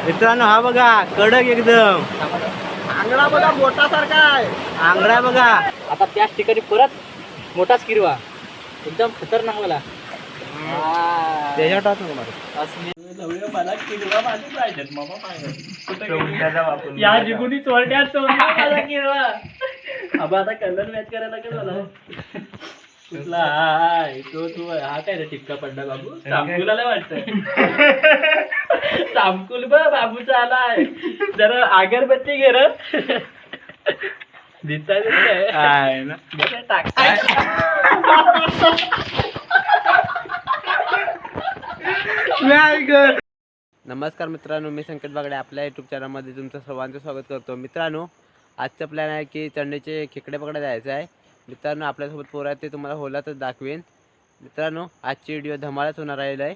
मित्रांनो हा बघा कडक एकदम आंगडा बघा मोठा सारखा आहे. आंगडा बघा. आता त्याच ठिकाणी परत मोठाच किरवा एकदम खतरनाक वाला. त्याच्या टाकू मला असली मला किरवा माझे पाहिजेत मामा पाहिजे. या जिगुनी चोरट्यात चोरला माझा किरवा. अबा आता कलर मॅच करायला लागेल मला. कुठला हाय तो तू हा काय रे टिपका पडला बाबू चामकुला वाटतं. चामकुल बाबूचा आलाय जरा अगरबत्ती घे र. दिसताय आहे ना. नमस्कार मित्रांनो, मी संकेत बागडे आपल्या यूट्यूब चॅनलमध्ये तुमचं सर्वांचं स्वागत करतो. मित्रांनो, आजचा प्लॅन आहे की चंडीचे खेकडे पकडायला जायचं आहे. मित्रांनो, आपल्यासोबत पोरं आहेत ते तुम्हाला होलातच दाखवेन. मित्रांनो, आजची व्हिडिओ धमालच होणार आहे.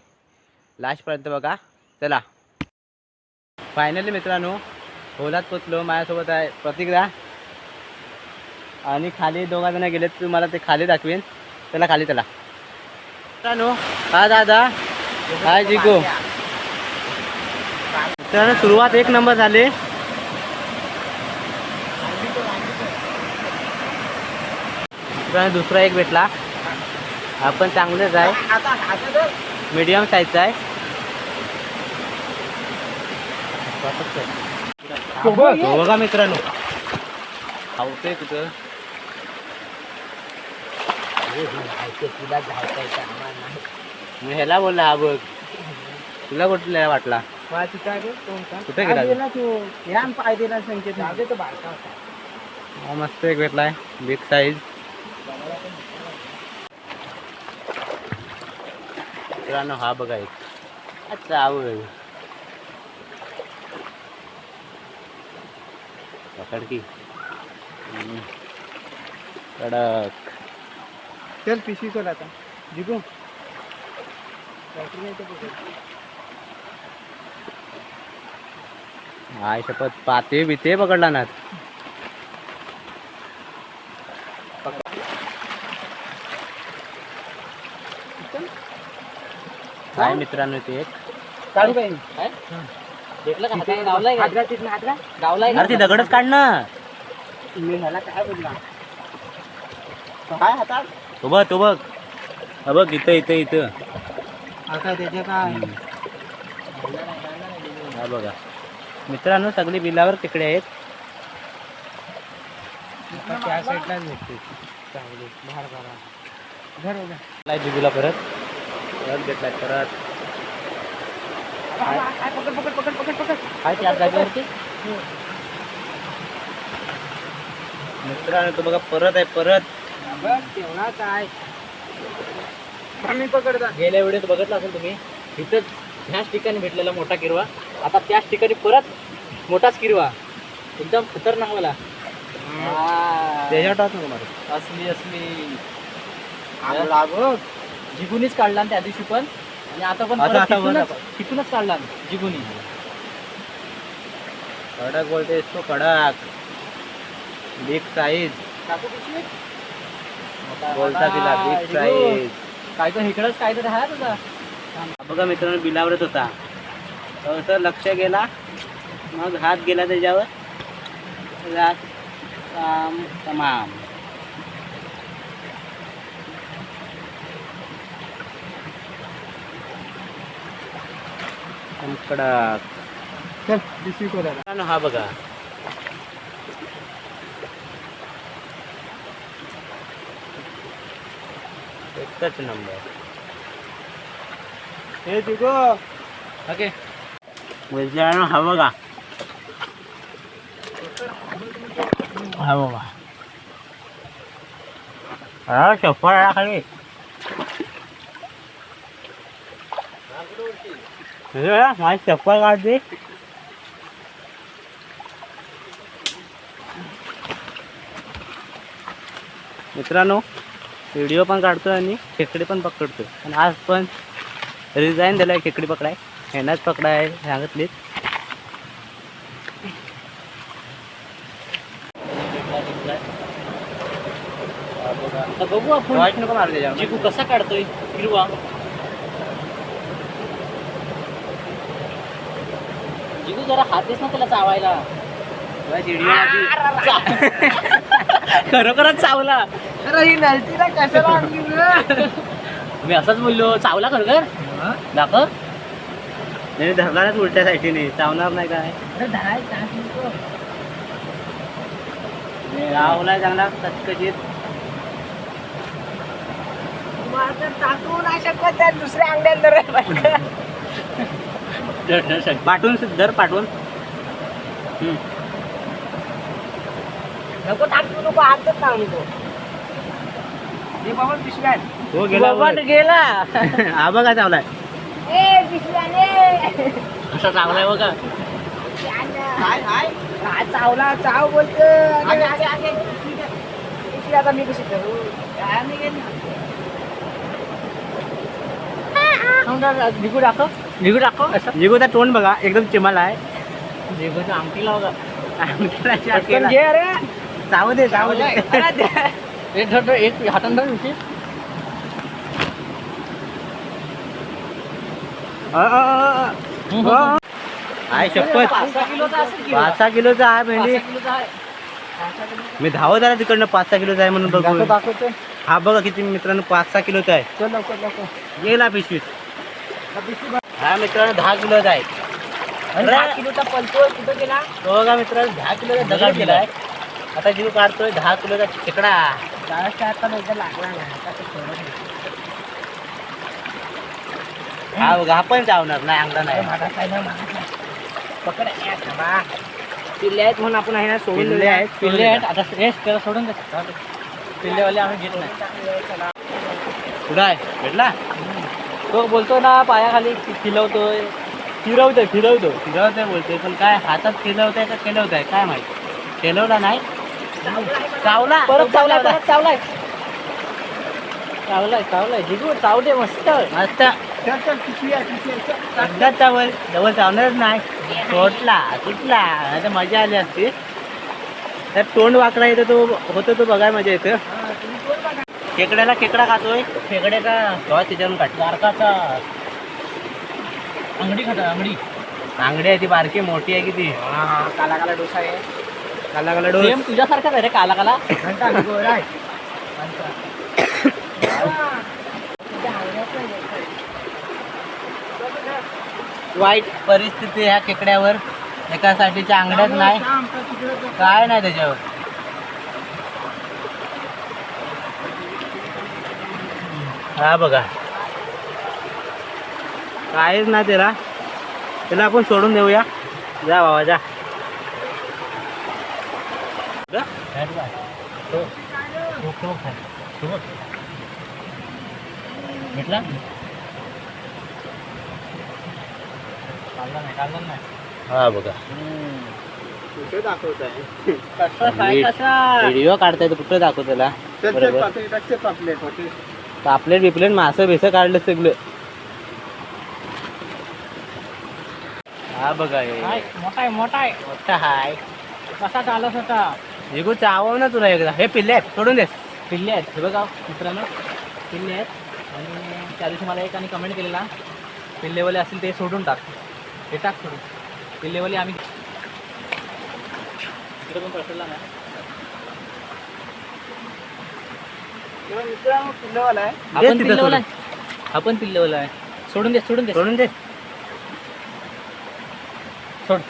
लास्टपर्यंत बघा. चला, फायनली मित्रांनो होलात पोचलो. माझ्यासोबत आहे प्रतीकदा आणि खाली दोघा जण गेलेत. तुम्हाला ते खाली दाखवेन. चला खाली चला. मित्रांनो, हा दादा हाय जिगो. मित्रांनो, सुरुवात एक नंबर झाली. मित्रांनो, दुसरा एक भेटला. आपण चांगलेच आहे, मीडियम साईजचा आहे. बघा मित्रांनो, आवते कुठं मी ह्याला बोलला हा बघ. तुला कुठला वाटला? कुठे गेला तू? मस्त एक भेटलाय बिग साईज. मित्रांनो, हा बघा एक. अच्छा आवड पकड की. कडक. चल पिशवी चल आता जिगू. हाय शपथ, पाते बिते पकडला ना. काय मित्रांनो, ते एक काढू काय भेटलं का? गावलाय गावलाय अरे ते दगडच काढ ना. मी ह्याला काय बोलला काय हातात तो बघ हा बघ इथं इथं इथं. आता त्याच्या काय हा बघा मित्रांनो, सगळी बिलावर तिकडे आहेत. त्या साईडलाच भेटते चांगली बाहेर बाहेर घर उद्या जिजूला परत घेतलाय परत. काय त्या जागेवरती मित्रांनो, तो बघा परत आहे परत. तेवढा काय आम्ही पकडता. गेल्या वेळेस बघितलं असेल तुम्ही, इथंच ह्याच ठिकाणी भेटलेला मोठा किरवा. आता त्याच ठिकाणी परत मोठाच किरवा एकदम खतरनाक वाला. त्याच्या टाकू मला असली आंगडा बघ जिगुनीच काढला त्या दिवशी पण, आणि आता पण आता- परत आता तिथूनच काढला जिगुनी. कडक बोलते इसको, कडक बिग साईज बोलता तिला बिग साईज. काय तर इकडंच काय तर आहे तुझा. बघा मित्रांनो, बिलावरच होता. तर लक्ष गेला, मग हात गेला त्याच्यावर. काम तमाम. कडक. चल पिशवी कोणाला मित्रांनो, हा बघा एकच नंबर. हे जिगो ओके मित्रांनो, हा बघा हा बघा हा चप्पल खाली. माझी चप्पल काढते. मित्रांनो, व्हिडिओ पण काढतो आणि खेकडे पण पकडतो. आणि आज पण रिझाईन दिलाय खेकडी पकडाय. ह्यानाच पकडाय सांगितली. बघू आपण वाईट नको मारू त्याच्यावर. जिगू कसा काढतोय किरवा. जिगू जरा हात देस ना त्याला चावायला. खरोखरच चावला. अरे ही नलतीला कशाला आणली रे? मी असंच बोललो, चावला खरोखर दाखव. नाही धरणारच उलट्या साईडने चावणार नाही काय. अरे धराय चान्स नको. चावला चांगला कचकचीत. माझं टाकू नाही शकत त्या दुसऱ्या अंड्यात धराय पाहिजे. पाठवून दर पाठवून. नको टाकू नको हातच टाकू. हे बाबा पिशव्या आहेत. हो गेला बाबा गेला. हा बघा चावलाय. ए पिशव्याने असा चावलाय बघा. हाय हाय काय चावला चाव बोलतो. आगे आगे आगे पिशवी आता मी कशी धरू? काय मी घेईन. जिगू दाखव. जिगू दाखव. असं जिगोचा तोंड बघा एकदम चिमाला आहे. जिगूच्या अंगठीला बघा. पटकन घे अरे. चावू दे चावू दे. अरे दे. एक धर एक हातानं धर उशी. आहे शपथ 5-6 किलोचा असेल की 5-6 किलोचा आहे 5-6 भेंडी. किलोचा आहे. मी धावत आला तिकडनं 5-6 किलोचा आहे म्हणून बघू. दाखवतो. हा बघा किती मित्रांनो 5-6 किलोचा आहे. चल लवकर लवकर. गेला पिशवीत. पिशवी बघ. हा मित्रांनो 10 किलोचा आहे. अरे 10 किलोचा पलतोय कुठं गेला? तो बघा मित्रांनो 10 किलोचा दगड गेलाय. आता जीव काढतोय 10 किलोचा खेकडा. जास्त आता एकदा लागला नाही. आता ते सोडून दे. हा बघा हा पण चावणार नाही अंगडा नाही. मागास आहे ना मागास आहे. पकड ए थांबा. पिल्ले आहेत म्हणून आपण आहे ना सोडून पिल्ले देऊया. आहेत पिल्ले आहेत आता त्याला सोडून दे. पिल्लेवाले आम्ही घेत नाही. कुठं आहे भेटला. तो बोलतो ना पायाखाली फिरवतोय. फिरवतोय फिरवतोय बोलतोय पण काय हातात फिरवतोय का केलवतोय काय माहिती. केलवला नाही चावला. परत चावलाय. चावलाय जिगू चावले मस्त. मस्त चल चल पिशवी आहे पिशवी आहे. चल. एकदाच चावल डबल चावणारच नाही. सोडला सुटला नाही तर मजा आली असती. तर तोंड वाकडा येतो तो होतो तो बघाय मजा येतं. हा, तुम्ही कोण बघा. खेकड्याला खेकडा खातोय. खेकड्याचा तेव्हा त्याच्यावरून काढ. बारकाचा अंगडी खाता अंगडी. आंगडी आहे ती बारकी मोठी आहे किती. हा हा काला काला डोसा आहे. काला काला डोस. सेम तुझ्यासारखाच आहे रे काला काला. घंटा गोरा आहे. वाईट परिस्थिती ह्या खेकड्यावर. एकासाठीच्या अंगड्याच नाही काय नाही त्याच्यावर. हा बघा काहीच नाही त्याला आपण सोडून देऊया. जा बाबा जा. भेटला हा बघा कुठे दाखवत आहे? कसा काय कसा. व्हिडिओ काढताय कुठं दाखव त्याला. बरोबर पापलेट पापलेट बिपलेट मासं बिसं काढलं सगळं. हा बघा हे. मोठा आहे मोठा हाय. कसा चालत होता. जिगू चावव ना तुला एकदा. हे पिल्ले आहेत सोडून दे. पिल्ले आहेत हे बघा मित्रांनो. पिल्ले आहेत आणि त्या दिवशी मला एकाने कमेंट केलेला पिल्लेवाले असतील ते सोडून टाक. हे टाक सोडून. पिल्लेवाले आम्ही इकडे पण पसरला नाही. मित्रांनो पिल्लवाला आहे. आपण तिथं पिल्लेवाला सोडून. आहे. आपण पिल्लेवाला आहे. सोडून दे सोडून दे. सोड.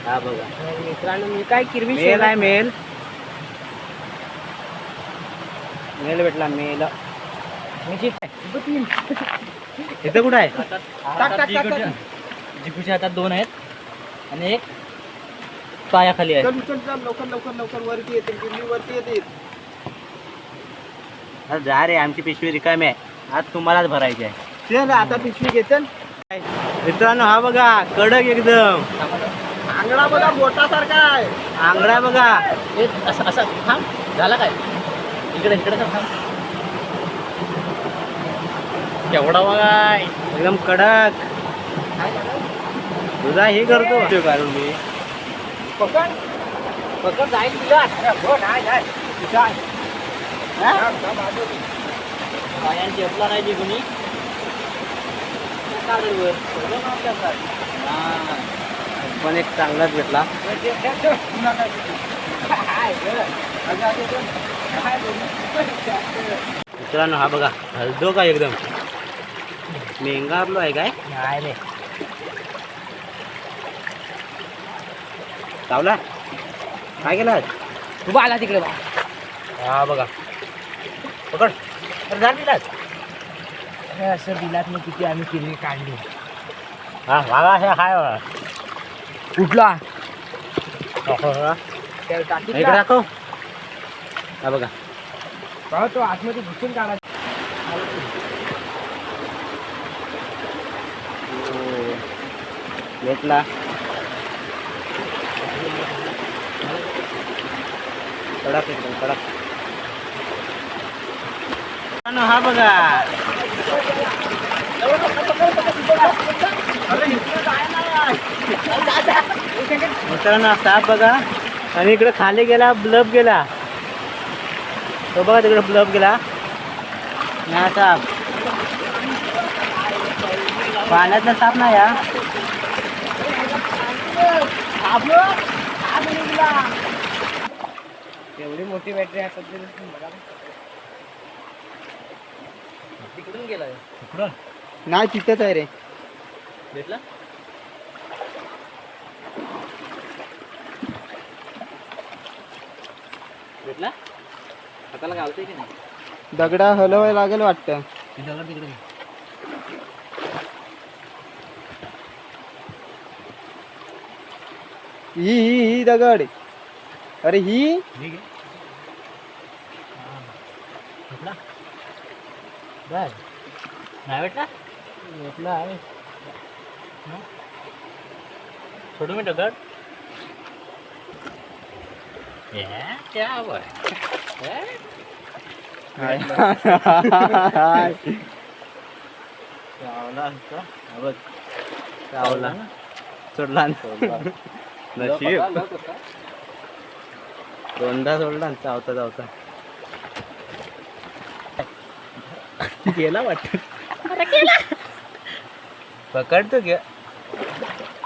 हा बघा मित्रांनो मी काय किरवी मेल आहे मेल. मेल भेटला मेल. इथं कुठं आहे. हातात जिगूच्या हातात 2 आहेत आणि एक पायाखाली आहे. चल चल चल लवकर लवकर लवकर वरती येतील दिल्ली वरती येतील. अरे जा रे आमची पिशवी रिकामी आहे. आज तुम्हालाच भरायची आहे. चल आता पिशवी घे चल. मित्रांनो हा बघा कडक एकदम. आंगडा बघा बोटासारखा आहे. आंगडा बघा. हे असं असं थांब. झाला काय इकडे इकडे तर थांब. केवढा बघा एकदम कडक. तुझा हे करतो काढून मी. पकड पकड जाईल तुला. अरे हो नाही नाही तुझा आहे. पायांची आपला नाही जिगुनी. वर. हा पण एक चांगलाच भेटला. मित्रांनो हा बघा हलदो का एकदम मेंगा आपलो आहे काय नाही रे चावला काय केला तू आला तिकडे बा हा बघा पकड अरे जा दिलास हे असं बिलात मग किती आम्ही किल्ली काढली हा बघा हे हाय बघा कुठला इकडे दाखव हा बघा तो आतमध्ये घुसून काढा भेटला कडक एकदम कडक हा बघा मित्रांनो साप बघा आणि इकडे खाली गेला ब्लब गेला तो बघा तिकडे ब्लब गेला ना साप पाण्यातला साप नाही या एवढी मोठी बॅटरी असतात तिकडून गेला नाही तिथेच आहे रे भेटला भेटला हाताला घालतोय की नाही दगडा हलवायला लागेल वाटतं दगड तिकडे ही दगड अरे ही ठीक आहे भेटला बर नाही भेटला भेटला आहे सोडू मी दगड क्या बाय चावला सोडला नशीब दोनदा सोडला आणि चावता चावता गेला वाटत पकडतो घे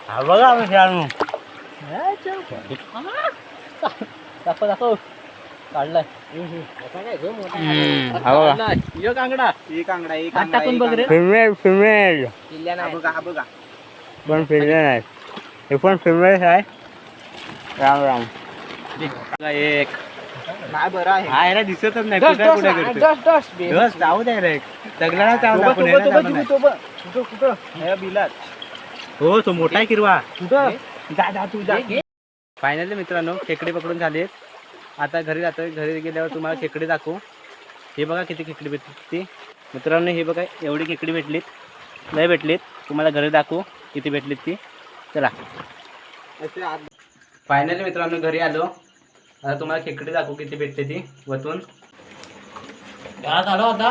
हा बघा आम्ही खेळू दाखव दाखव काढलाय हा बघा यो कांगडा एक टाकून बघ रे फिमेल फिमेल किल्ल्या नाही बघा पण फिमेल नाही हे पण फिमेल आहे राम राम एक नाही बरं आहे हा याला दिसतच नाही कुठे कुठे करतो बस जाऊ द्या रे दगडाला चावला आपण याला चावला नाही. बिलात हो तो मोठा आहे किरवा कुठं जा जा तू जा फायनली मित्रांनो खेकडे पकडून झालेत आता घरी जातोय घरी गेल्यावर तुम्हाला खेकडे दाखवू हे बघा किती खेकडी भेटली ती मित्रांनो हे बघा एवढी खेकडी भेटलीत लय भेटलीत तुम्हाला घरी दाखवू किती भेटलीत ती चला फायनली मित्रांनो घरी आलो आता तुम्हाला खेकडी दाखवू किती भेटते ती वतून घरात आलो आता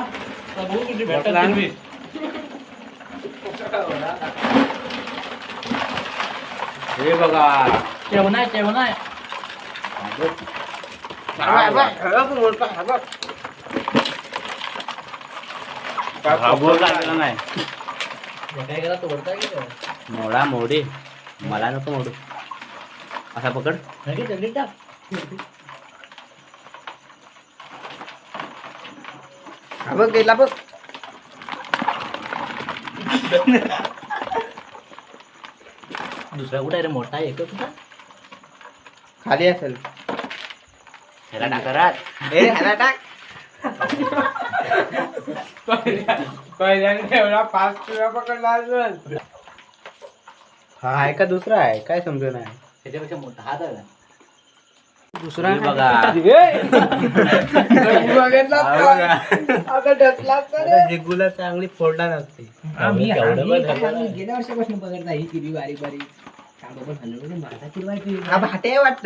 बघू किती भेटतात ते. हे बघा जेवण आहे जेवण आहे नाही काय करा तोडताय की काय? मोडा मोडी मला नको मोडू असा पकड नाही की दगडी टाक बघ गेला बघ दुसरा कुठे रे मोठा एक कुठा खाली असेल ह्याला टाकरात ह्याला टाक पहिल्यांदा एवढा 5 किलो पकडला असेल हा आहे का दुसरा आहे काय समजू नाही त्याच्यापेक्षा मोठा हात आहे दुसरा हे बघा बघितला आता डसला जिगुला चांगली फोडला नसते गेल्या वर्षापासून बघितला ही किती बारीक बारीक पण हलवून माझा किती हा भाटे वाटत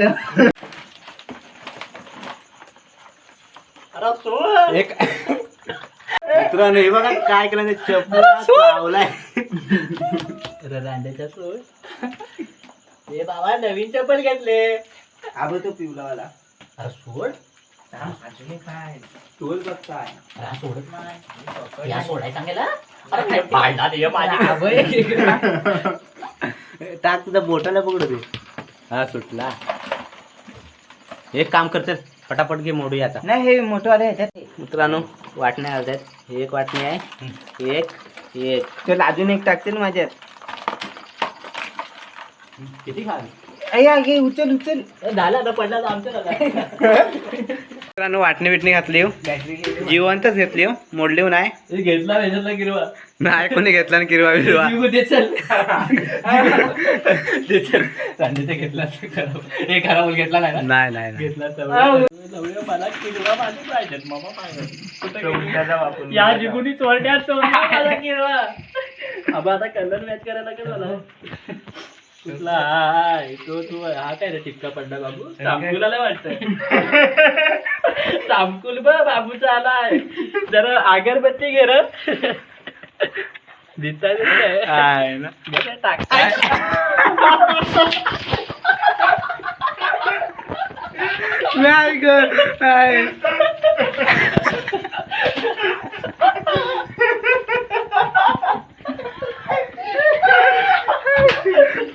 एक मित्रांनो हे बघा काय केलं ते चपलाय रांड्याच्या सोय ते बाबा नवीन चप्पल घेतले आबो तो पिवलावाला अरे सोड अजून एक काय तोल बघताय हा, सोडत नाही या सोडायचं सांगायला टाक तुझ्या बोटाला पकडू दे. हा सुटला. एक काम करते पटापट घे मोडूया आता. नाही हे मोठेवाले ह्याच्यात मित्रांनो वाटण्या आल्या आहेत. एक वाटणी आहे. एक चल अजून एक टाकते ना माझ्यात. किती खाल अय्या घे उचल उचल झाला ना पडला तर आमच्या झाला. मित्रांनो वाटणी बिटणी घातली जिवंतच घेतली मोडली नाही. घेतला वेजला गिरवा नाही कोणी घेतला ना किरवा बिरवा. संडेचा घेतला हे खराब घेतला नाही ना. नाही नाही नाही. घेतला मला किरवा माझी पाहिजेत मामा पाहिजे. या जिगुनी चोरट्यात चोरला माझा किरवा. आबा आता कलर मॅच करायला का झाला कुठला हाय तो तू हा काय रे टिपका पडला बाबू. चामकुल आलाय वाटतं. चामकुल बाबूचा आलाय. जरा अगरबत्ती घे र दिसताय ना टाक. नाही ग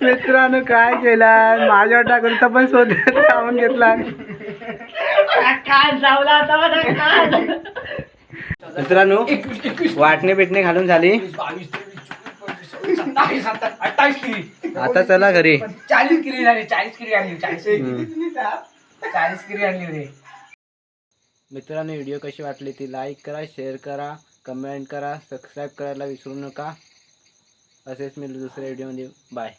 मित्रांनो काय केला माझ्या टाकून तर पण शोधत सामान घेतला. काय जावला आता मित्रांनो वाटणे बिटणे घालून झाली. आता चला घरी. 40 किलो झाली 40 किलो आणली 40 किलो आणली रे. मित्रांनो व्हिडिओ कशी वाटली ती लाईक करा, शेअर करा, कमेंट करा, सबस्क्राईब करायला विसरू नका. असेच मी दुसऱ्या व्हिडिओमध्ये बाय.